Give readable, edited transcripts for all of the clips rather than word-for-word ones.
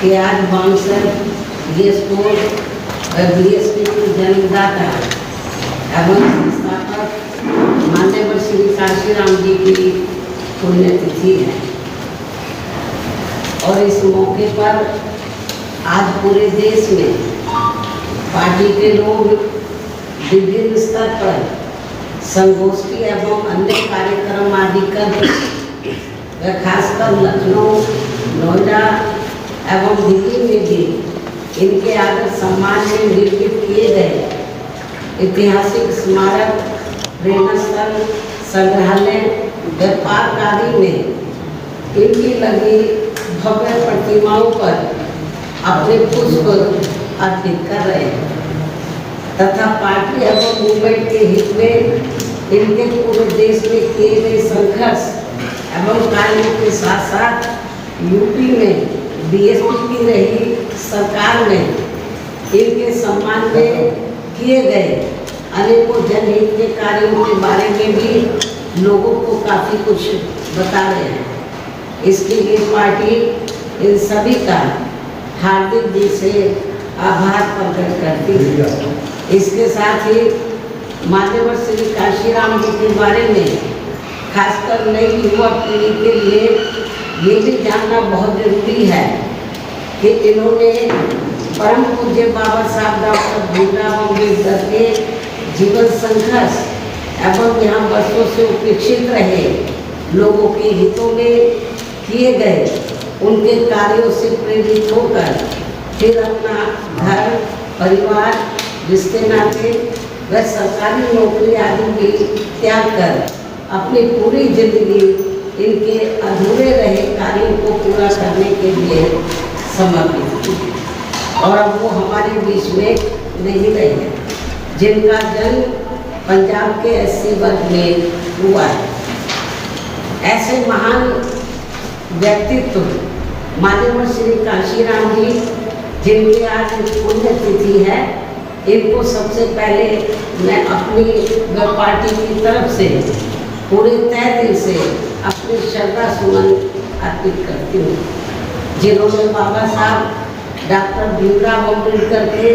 कि आज बांसर बीएसपोर्ट और बीएसपी के जन्मदाता एवं संस्थापक माननीय श्री काशीराम जी की पुण्यतिथि है और इस मौके पर आज पूरे देश में पार्टी के लोग विभिन्न स्तर पर संगोष्ठी एवं अन्य कार्यक्रम आदि कर खासकर लखनऊ, नोएडा एवं दिल्ली में भी इनके आदर सम्मान में निर्मित किए गए ऐतिहासिक स्मारक, प्रेरणा स्थल, संग्रहालय व पार्क आदि में इनकी लगी भव्य प्रतिमाओं पर अपने पुष्प अर्पित कर रहे हैं तथा पार्टी एवं मूवमेंट के हित में इनके पूरे देश में किए गए संघर्ष एवं कार्यों के साथ साथ यूपी में बीएसपी की रही सरकार में इनके सम्मान में किए गए अनेकों जनहित के कार्यों के बारे में भी लोगों को काफ़ी कुछ बता रहे हैं। इसके लिए पार्टी इन सभी का हार्दिक दिल से आभार प्रकट करती है। इसके साथ ही मान्यवर श्री काशीराम जी के बारे में खासकर नई युवा पीढ़ी के लिए ये भी जानना बहुत जरूरी है कि इन्होंने परम पूज्य बाबा साहब डॉक्टर भीमराव अम्बेडकर के जीवन संघर्ष एवं यहाँ वर्षों से उपेक्षित रहे लोगों के हितों में किए गए उनके कार्यों से प्रेरित होकर फिर अपना घर, परिवार, रिश्ते नाते व सरकारी नौकरी आदि भी त्याग कर अपनी पूरी जिंदगी इनके अधूरे रहे कार्यों को पूरा करने के लिए समर्पित की और अब वो हमारे बीच में नहीं रहे हैं जिनका जन्म पंजाब के एससी वर्ग में हुआ है। ऐसे महान व्यक्तित्व माननीय श्री काशीराम जी जिनकी आज पुण्यतिथि है, इनको सबसे पहले मैं अपनी व पार्टी की तरफ से पूरे तहे दिल से अपनी श्रद्धा सुमन अर्पित करती हूँ जिन्होंने बाबा साहब डॉक्टर भीमराव अम्बेडकर के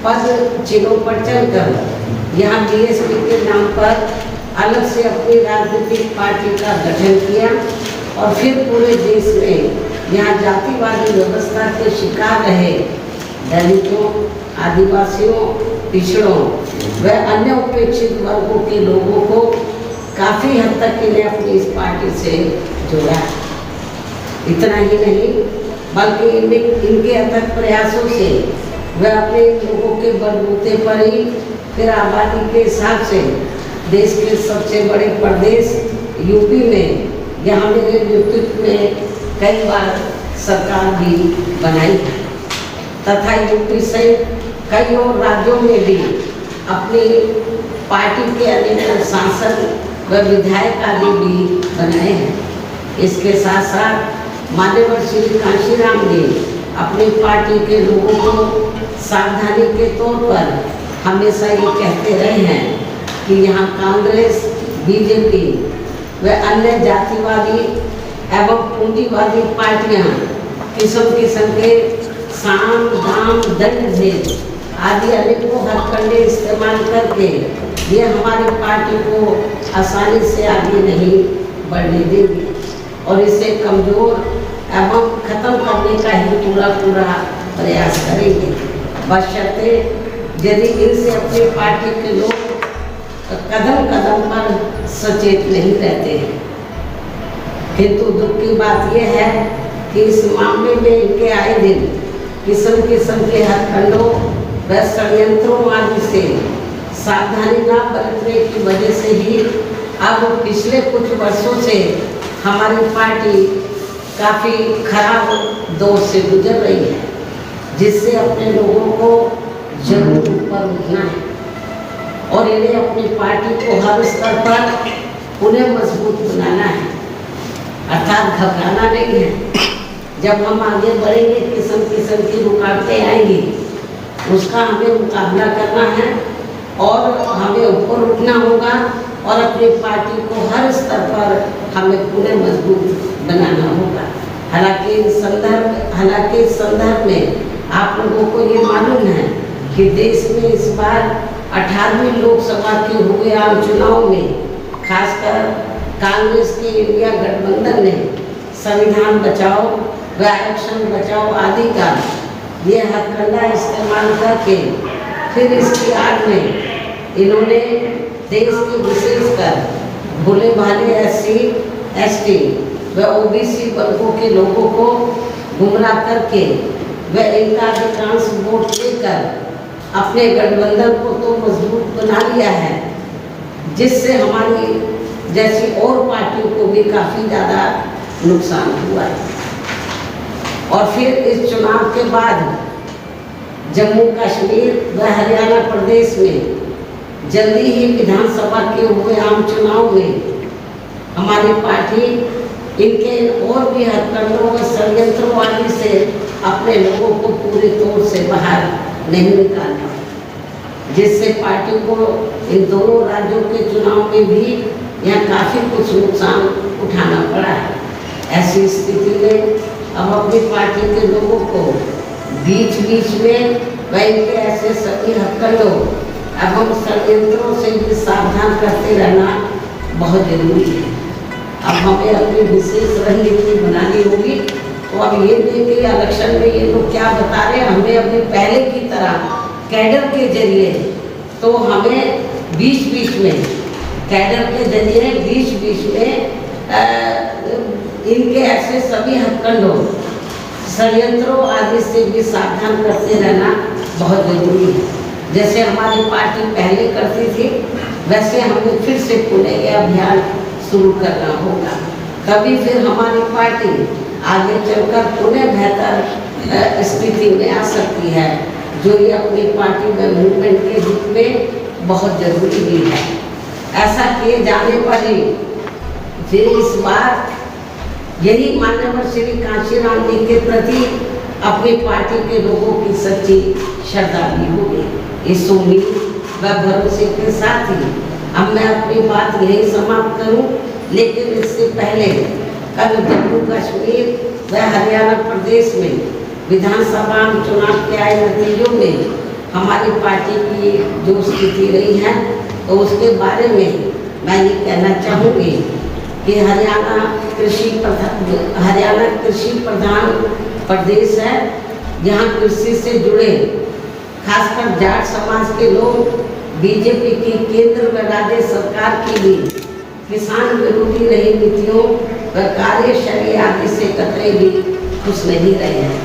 पद चिन्हों पर चलकर यहाँ बीएसपी के नाम पर अलग से अपनी राजनीतिक पार्टी का गठन किया और फिर पूरे देश में यहाँ जातिवादी व्यवस्था के शिकार रहे दलितों, आदिवासियों, पिछड़ों व अन्य उपेक्षित वर्गों के लोगों को काफ़ी हद तक इन्हें अपनी इस पार्टी से जोड़ा। इतना ही नहीं बल्कि इनके अथक प्रयासों से वह अपने लोगों के बलबूते पर ही फिर आबादी के हिसाब से देश के सबसे बड़े प्रदेश यूपी में यहाँ मेरे नेतृत्व में कई बार सरकार भी बनाई है तथा यूपी सहित कई और राज्यों में भी अपनी पार्टी के अनेक सांसद व विधायक आदि भी बनाए हैं। इसके साथ साथ मान्यवर श्री काशीराम ने अपनी पार्टी के लोगों को सावधानी के तौर पर हमेशा ये कहते रहे हैं कि यहाँ कांग्रेस, बीजेपी व अन्य जातिवादी एवं पूंजीवादी पार्टियाँ किस्म किस्म के साम, दाम, दंड भेद आदि अनेकों हथकंडे इस्तेमाल करके ये हमारी पार्टी को आसानी से आगे नहीं बढ़ने देंगे और इसे कमज़ोर एवं ख़त्म करने का ही पूरा प्रयास करेंगे बशर्ते यदि इनसे अपनी पार्टी के लोग कदम कदम पर सचेत नहीं रहते हैं। किंतु दुख की बात यह है कि इस मामले में इनके आए दिन किस्म किस्म के हथकंडों व षड्यंत्रों आदि से सावधानी न बरतने की वजह से ही अब पिछले कुछ वर्षों से हमारी पार्टी काफ़ी खराब दौर से गुजर रही है जिससे अपने लोगों को जरूर ऊपर उठना है और इन्हें अपनी पार्टी को हर स्तर पर उन्हें मजबूत बनाना है अर्थात घबराना नहीं है। जब हम आगे बढ़ेंगे किस्म किस्म की रुकावटें आएंगी उसका हमें मुकाबला करना है और हमें ऊपर उठना होगा और अपनी पार्टी को हर स्तर पर हमें पूरे मजबूत बनाना होगा। हालांकि इस संदर्भ में आप लोगों को ये मालूम है कि देश में इस बार 18वीं लोकसभा के हुए आम चुनाव में खासकर कांग्रेस के इंडिया गठबंधन ने संविधान बचाओ व आरक्षण बचाओ आदि का ये हथकंडा इस्तेमाल करके फिर इसकी आड़ में इन्होंने देश के विशेषकर भोले भाले SC ST व OBC वर्गों के लोगों को गुमराह करके व इनका अधिकांश वोट लेकर अपने गठबंधन को तो मजबूत बना लिया है, जिससे हमारी जैसी और पार्टियों को भी काफ़ी ज़्यादा नुकसान हुआ है। और फिर इस चुनाव के बाद जम्मू कश्मीर व हरियाणा प्रदेश में जल्दी ही विधानसभा के हुए आम चुनाव में हमारी पार्टी इनके और भी हथकंडों व षड्यंत्रों आदि से अपने लोगों को पूरे तौर से बाहर नहीं निकाल पाई, जिससे पार्टी को इन दोनों राज्यों के चुनाव में भी यहाँ काफ़ी कुछ नुकसान उठाना पड़ा है। ऐसी स्थिति में अब अपनी पार्टी के लोगों को बीच बीच में व इनके ऐसे सभी हथकंडों एवं षड्यंत्रों से भी सावधान करते रहना बहुत जरूरी है। अब हमें अपनी विशेष रणनीति बनानी होगी। तो अब ये देखिए इलेक्शन में ये लोग क्या बता रहे हैं, हमें अपने पहले की तरह कैडर के जरिए तो हमें बीच बीच में कैडर के जरिए बीच बीच में इनके ऐसे सभी हथकंडों षड्यंत्रों आदि से भी सावधान करते रहना बहुत जरूरी है। जैसे हमारी पार्टी पहले करती थी वैसे हमें फिर से पुणे ये अभियान शुरू करना होगा, तभी फिर हमारी पार्टी आगे चलकर पुणे बेहतर स्थिति में आ सकती है, जो ये अपनी पार्टी में मूवमेंट के रूप में बहुत जरूरी भी है। ऐसा किए जाने पर ही फिर इस बार यही माननीय श्री कांशीराम जी के प्रति अपनी पार्टी के लोगों की सच्ची श्रद्धांजलि होगी। इस उम्मीद व भरोसे के साथ ही अब मैं अपनी बात यही समाप्त करूं, लेकिन इससे पहले कल जम्मू कश्मीर व हरियाणा प्रदेश में विधानसभा चुनाव के आए नतीजों में हमारी पार्टी की जो स्थिति रही है, तो उसके बारे में मैं ये कहना चाहूँगी कि हरियाणा कृषि प्रधान प्रदेश है। यहाँ कृषि से जुड़े खासकर जाट समाज के लोग बीजेपी की केंद्र व राज्य सरकार की भी किसान विरोधी रही नीतियों व कार्यशैली आदि से कतई भी खुश नहीं रहे हैं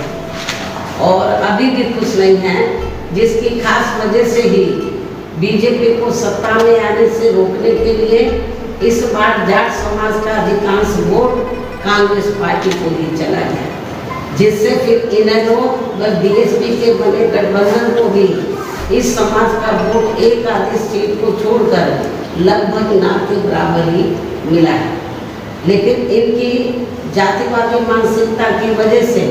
और अभी भी खुश नहीं हैं, जिसकी खास वजह से ही बीजेपी को सत्ता में आने से रोकने के लिए इस बार जाट समाज का अधिकांश वोट कांग्रेस पार्टी को ही चला गया, जिससे फिर इनेलो व बीएसपी के बने गठबंधन को भी इस समाज का वोट एक आधी सीट को छोड़कर लगभग ना के बराबर ही मिला है। लेकिन इनकी जातिवादी मानसिकता की वजह से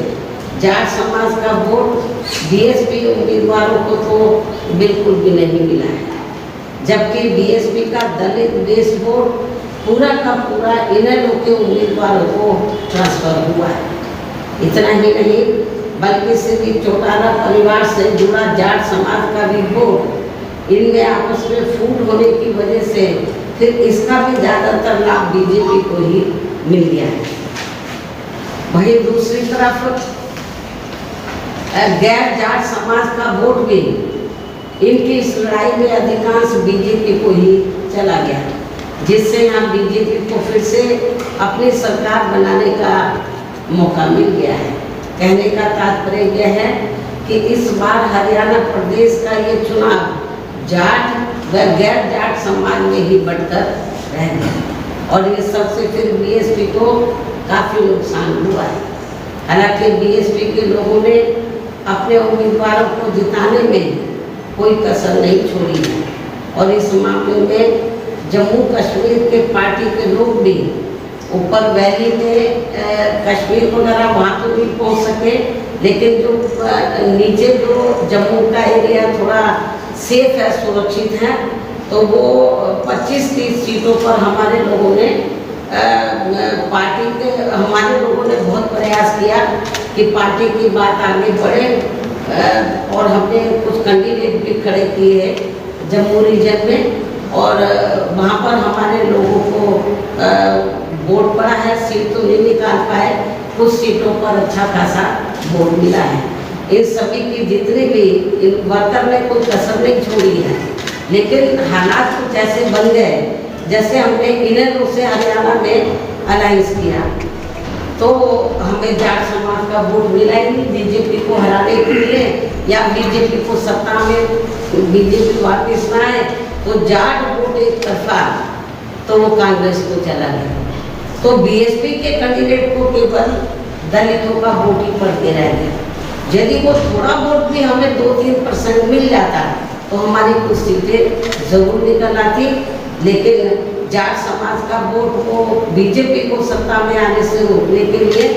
जाट समाज का वोट बीएसपी उम्मीदवारों को तो बिल्कुल भी नहीं मिला है, जबकि बीएसपी का दलित बेस वोट पूरा का पूरा इनेलो के उम्मीदवारों को ट्रांसफर हुआ है। इतना ही नहीं बल्कि श्री चौटाला परिवार से जुड़ा जाट समाज का भी वोट इनमें आपस में फूट होने की वजह से फिर इसका भी ज़्यादातर लाभ बीजेपी को ही मिल गया है। वहीं दूसरी तरफ गैर जाट समाज का वोट भी इनकी इस लड़ाई में अधिकांश बीजेपी को ही चला गया, जिससे यहाँ बीजेपी को फिर से अपनी सरकार बनाने का मौका मिल गया है। कहने का तात्पर्य यह है कि इस बार हरियाणा प्रदेश का ये चुनाव जाट व गैर जाट समाज में ही बढ़कर रह गया और ये सबसे फिर बीएसपी को काफ़ी नुकसान हुआ है। हालांकि बीएसपी के लोगों ने अपने उम्मीदवारों को जिताने में कोई कसर नहीं छोड़ी है और इस मामले में जम्मू कश्मीर के पार्टी के लोग भी ऊपर वैली में कश्मीर वगैरह वहाँ तो नहीं पहुँच सके, लेकिन जो नीचे जो जम्मू का एरिया थोड़ा सेफ है, सुरक्षित है, तो वो 25-30 सीटों पर हमारे लोगों ने पार्टी के हमारे लोगों ने बहुत प्रयास किया कि पार्टी की बात आगे बढ़े, और हमने कुछ कैंडिडेट भी खड़े किए जम्मू रीजन में, और वहाँ पर हमारे लोगों को वोट पड़ा है। सीट तो नहीं निकाल पाए, कुछ सीटों पर अच्छा खासा वोट मिला है। इन सभी की जितने भी इन वर्कर ने कोई कसर नहीं छोड़ी है, लेकिन हालात कुछ ऐसे बन गए जैसे हमने इन्हें से हरियाणा में अलायंस किया तो हमें जाट समाज का वोट मिला ही नहीं बीजेपी को हराने के लिए, या बीजेपी को सत्ता में बीजेपी वापस ना आए तो जाट वोट एक तरफा तो वो कांग्रेस को चला गया। तो बीएसपी के कैंडिडेट को केवल दलितों का वोट ही पड़ के रह गया। यदि वो थोड़ा वोट भी हमें 2-3% मिल जाता तो हमारी कुछ सीटें जरूर निकल आती, लेकिन जाट समाज का वोट वो बीजेपी को सत्ता में आने से रोकने के लिए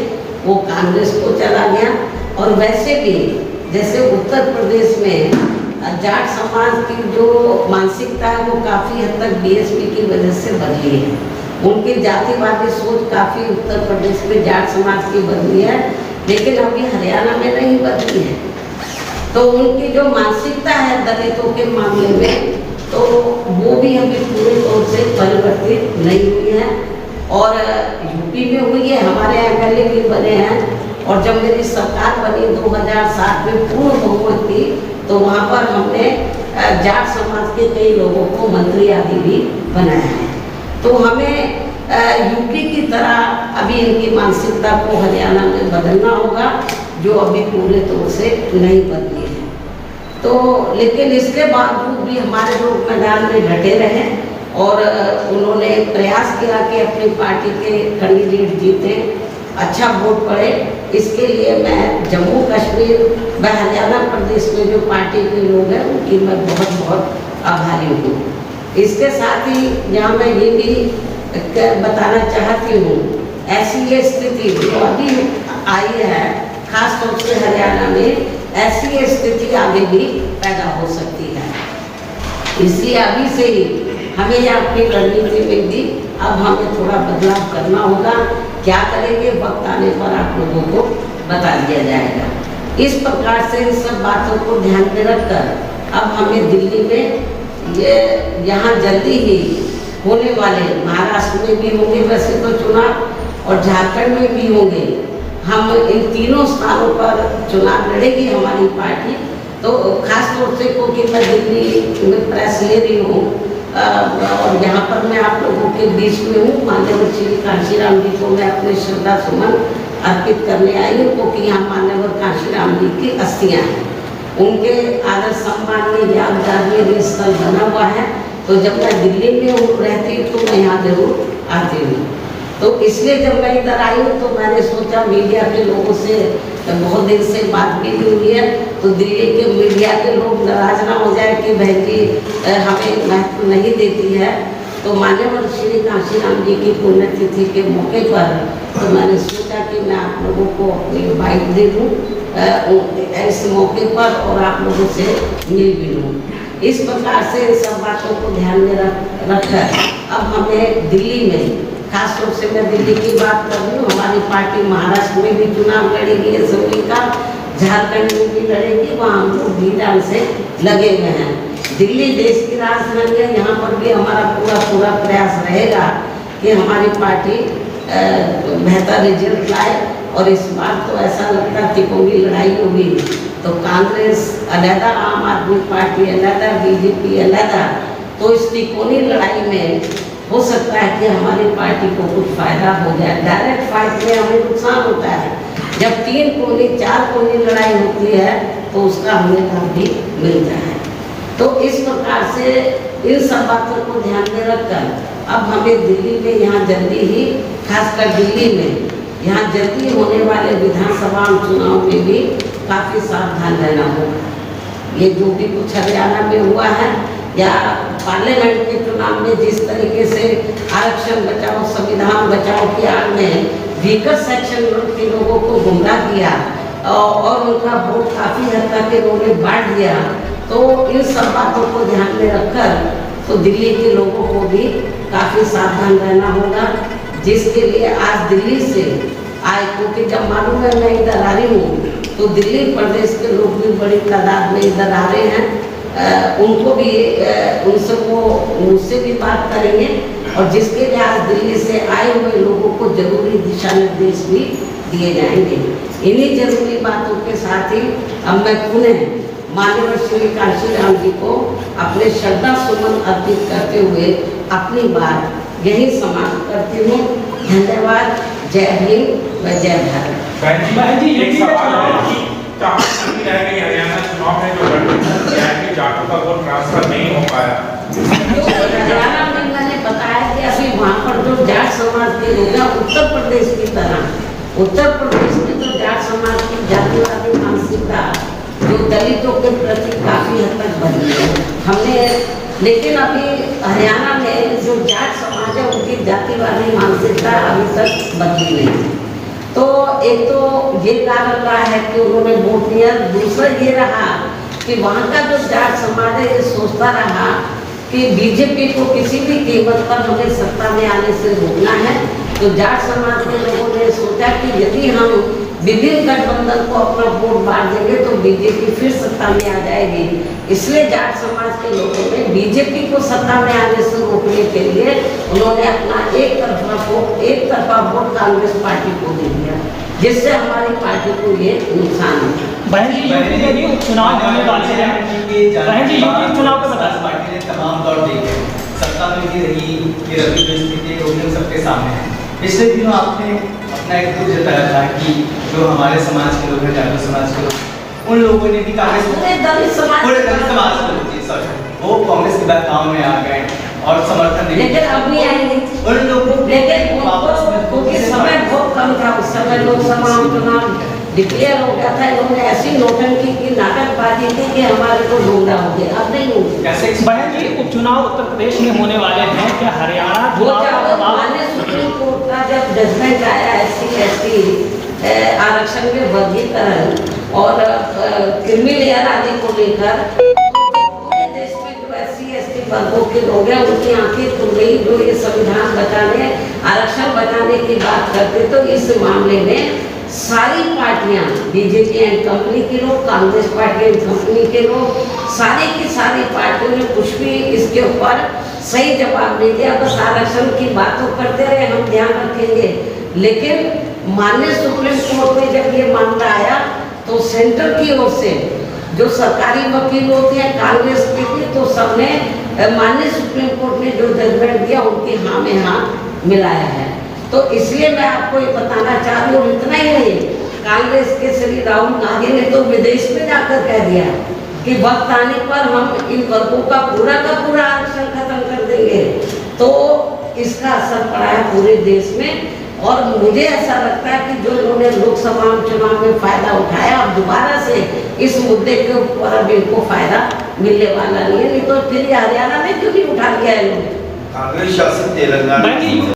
वो कांग्रेस को चला गया। और वैसे भी जैसे उत्तर प्रदेश में जाट समाज की जो मानसिकता है वो काफ़ी हद तक बीएसपी की वजह से बदली है। उनकी जातिवादी सोच काफ़ी उत्तर प्रदेश में जाट समाज की बदली है, लेकिन अभी हरियाणा में नहीं बदली है। तो उनकी जो मानसिकता है दलितों के मामले में तो वो भी अभी पूरे तौर से परिवर्तित नहीं हुई है। और यूपी में हुई है, हमारे एमएलए भी बने हैं, और जब मेरी सरकार बनी 2007 में पूर्ण बहुमत थी तो वहाँ पर हमने जाट समाज के कई लोगों को मंत्री आदि भी बनाया है। तो हमें यूपी की तरह अभी इनकी मानसिकता को हरियाणा में बदलना होगा, जो अभी पूरे तौर से नहीं बदली है। तो लेकिन इसके बावजूद भी हमारे लोग मैदान में डटे रहे और उन्होंने प्रयास किया कि अपनी पार्टी के कैंडिडेट जीते, अच्छा वोट पड़े। इसके लिए मैं जम्मू कश्मीर व हरियाणा प्रदेश में जो पार्टी के लोग हैं उनकी मैं बहुत बहुत आभारी हूँ। इसके साथ ही यहाँ मैं ये भी बताना चाहती हूँ, ऐसी ये स्थिति जो अभी आई है खास तौर से हरियाणा में, ऐसी स्थिति आगे भी पैदा हो सकती है। इसलिए अभी से ही हमें यहाँ की रणनीति में भी अब हमें थोड़ा बदलाव करना होगा। क्या करेंगे वक्त आने पर आप लोगों को बता दिया जाएगा। इस प्रकार से इन सब बातों को ध्यान में रखकर अब हमें दिल्ली में ये यहाँ जल्दी ही होने वाले, महाराष्ट्र में भी होंगे वैसे तो चुनाव, और झारखंड में भी होंगे। हम इन तीनों स्थानों पर चुनाव लड़ेगी हमारी पार्टी। तो खास तौर से क्योंकि मैं दिल्ली में प्रेस ले रही हूँ और यहाँ पर मैं आप लोगों के बीच में हूँ, मान्यवर श्री कांशीराम जी को मैं अपने श्रद्धा सुमन अर्पित करने आई हूँ, क्योंकि यहाँ मान्यवर कांशीराम जी की अस्थियाँ हैं। उनके आदर सम्मान में यादगार में स्थल बना हुआ है। तो जब मैं दिल्ली में रहती हूँ तो मैं यहाँ जरूर आती हूँ। तो इसलिए जब मैं इधर आई हूँ तो मैंने सोचा मीडिया के लोगों से बहुत दिन से बात भी हुई है, तो दिल्ली के मीडिया के लोग नाराज ना हो जाए कि बहन जी हमें महत्व नहीं देती है। तो मान्यवर श्री कांशीराम जी की पुण्यतिथि के मौके पर तो मैंने सोचा कि मैं आप लोगों को अपनी बाइट दे दूँ इस मौके पर और आप लोगों से मिल भी लूँ। इस प्रकार से इन सब बातों को ध्यान में रखकर अब हमें दिल्ली में, खास तौर से मैं दिल्ली की बात कर रही हूँ, हमारी पार्टी महाराष्ट्र में भी चुनाव लड़ेगी असेंबली का, झारखंड में भी लड़ेगी, वहाँ हम लोग धीरे से लगे हुए हैं। दिल्ली देश की राजधानी है, यहाँ पर भी हमारा पूरा प्रयास रहेगा कि हमारी पार्टी बेहतर रिजल्ट लाए। और इस बार तो ऐसा लगता है तिकोनी लड़ाई होगी, तो कांग्रेस अलहदा, आम आदमी पार्टी अलहदा, बीजेपी अलहदा। तो इस तिकोनी लड़ाई में हो सकता है कि हमारी पार्टी को कुछ फायदा हो जाए। डायरेक्ट फाइट में हमें नुकसान होता है, जब 3 कोनी 4 कोनी लड़ाई होती है तो उसका हमें लाभ भी मिलता है। तो इस प्रकार से इन सब बातों को ध्यान में रखकर अब हमें दिल्ली में यहाँ जल्दी ही, खासकर दिल्ली में यहाँ जल्दी होने वाले विधानसभा चुनाव में भी काफ़ी सावधान रहना होगा। ये जो भी कुछ हरियाणा में हुआ है या पार्लियामेंट के चुनाव में जिस तरीके से आरक्षण बचाओ, संविधान बचाओ की आड़ में वीकर सेक्शन के लोगों को गुमराह किया और उनका वोट काफ़ी हद तक इन्होंने बांट दिया। तो इन सब बातों को ध्यान में रखकर तो दिल्ली के लोगों को भी काफ़ी सावधान रहना होगा। जिसके लिए आज दिल्ली से आए, क्योंकि जब मालूम है मैं इधर आ रही हूँ तो दिल्ली प्रदेश के लोग भी बड़ी तादाद में इधर आ रहे हैं। उनको भी उनसे वो मुझसे भी बात करेंगे और जिसके लिए आज दिल्ली से आए हुए लोगों को जरूरी दिशा निर्देश भी दिए जाएंगे। इन्हीं जरूरी बातों के साथ ही अब मैं पुनः माननीय श्री कांशीराम जी को अपने श्रद्धा सुमन अर्पित करते हुए अपनी बात यही समाप्त करती हूँ। धन्यवाद। जय हिंद व जय भारत। बहन जी एक सवाल है कि कहाँ तक रहेगी हरियाणा चुनाव में जो गठबंधन के जाटों का वोट ट्रांसफर नहीं हो पाया? हरियाणा में मैंने बताया कि अभी वहाँ पर जो जाट समाज के लोग हैं, उत्तर प्रदेश की तरह उत्तर प्रदेश में जो जाट समाज की जातिवादी मानसिकता जो दलितों के प्रति काफी हद तक बदली है हमने, लेकिन अभी हरियाणा में जो जाट समाज है उनकी जातिवादी मानसिकता अभी तक बदली नहीं। तो एक तो ये कारण रहा है कि उन्होंने वोट दिया, दूसरा ये रहा कि वहाँ का जो जाट समाज है ये सोचता रहा कि बीजेपी को किसी भी कीमत पर हमें सत्ता में आने से रोकना है। तो जाट समाज के लोगों ने सोचा कि यदि हम विभिन्न गठबंधन को अपना वोट बांट देंगे तो बीजेपी फिर सत्ता में आ जाएगी। इसलिए जाट समाज के लोगों ने बीजेपी को सत्ता में आने से रोकने के लिए उन्होंने अपना एक तरफा वोट कांग्रेस पार्टी को दे दिया, जिससे हमारी पार्टी को ये नुकसान है। बहन जी यूपी में चुनाव होने वाले हैं, बहन जी यूपी चुनाव का बता पार्टी ने तमाम तौर देखे सत्ता में भी रही, ये रवि परिस्थिति रोकने सबके सामने है। पिछले दिनों आपने अपना एक दुख जताया था कि जो हमारे समाज के लोग हैं, जाटो समाज के लोग, उन लोगों ने भी कांग्रेस पूरे दलित समाज वो कांग्रेस के बहकाव में आ गए और समर्थन नहीं, लेकिन अब नहीं आएंगे उन लोगों लेकिन क्योंकि समय बहुत कम था, उस समय लोकसभा चुनाव डिक्लेयर हो गया था। इन्होंने ऐसी नोटंकी की नाटकबाजी थी कि हमारे को ढूंढा हो गया, अब नहीं होगी। बहन जी उपचुनाव उत्तर प्रदेश में होने वाले हैं, क्या हरियाणा माननीय सुप्रीम कोर्ट का जब जजमेंट आया SC/ST आरक्षण में वर्गीकरण और क्रिमी लेयर आदि को लेकर पूरे देश में जो SC/ST वर्गों के लोग हैं उनकी आंखें खुल गई, जो ये संविधान बचाने आरक्षण बचाने की बात करते। तो इस मामले में सारी पार्टियां, बीजेपी एंड कंपनी के लोग, कांग्रेस पार्टी एंड कंपनी के लोग, सारी की सारी पार्टियों ने कुछ भी इसके ऊपर सही जवाब नहीं दिया। बस आरक्षण की बातों करते रहे, हम ध्यान रखेंगे। लेकिन माननीय सुप्रीम कोर्ट में जब ये मामला आया तो सेंटर की ओर से जो सरकारी वकील होते हैं कांग्रेस के, तो सबने माननीय सुप्रीम कोर्ट ने जो जजमेंट दिया उनकी हाँ में हाँ मिलाया है। तो इसलिए मैं आपको ये बताना चाह रही हूँ, इतना ही नहीं, कांग्रेस के श्री राहुल गांधी ने तो विदेश में जाकर कह दिया कि वक्त आने पर हम इन वर्गों का पूरा आरक्षण खत्म कर देंगे। तो इसका असर पड़ा है पूरे देश में और मुझे ऐसा लगता है कि जो इन्होंने लोकसभा चुनाव में फायदा उठाया, अब दोबारा से इस मुद्दे के ऊपर अब इनको फायदा मिलने वाला नहीं है। नहीं तो फिर हरियाणा में क्यों नहीं उठा लिया है लोग? कांग्रेस शासित तेलंगाना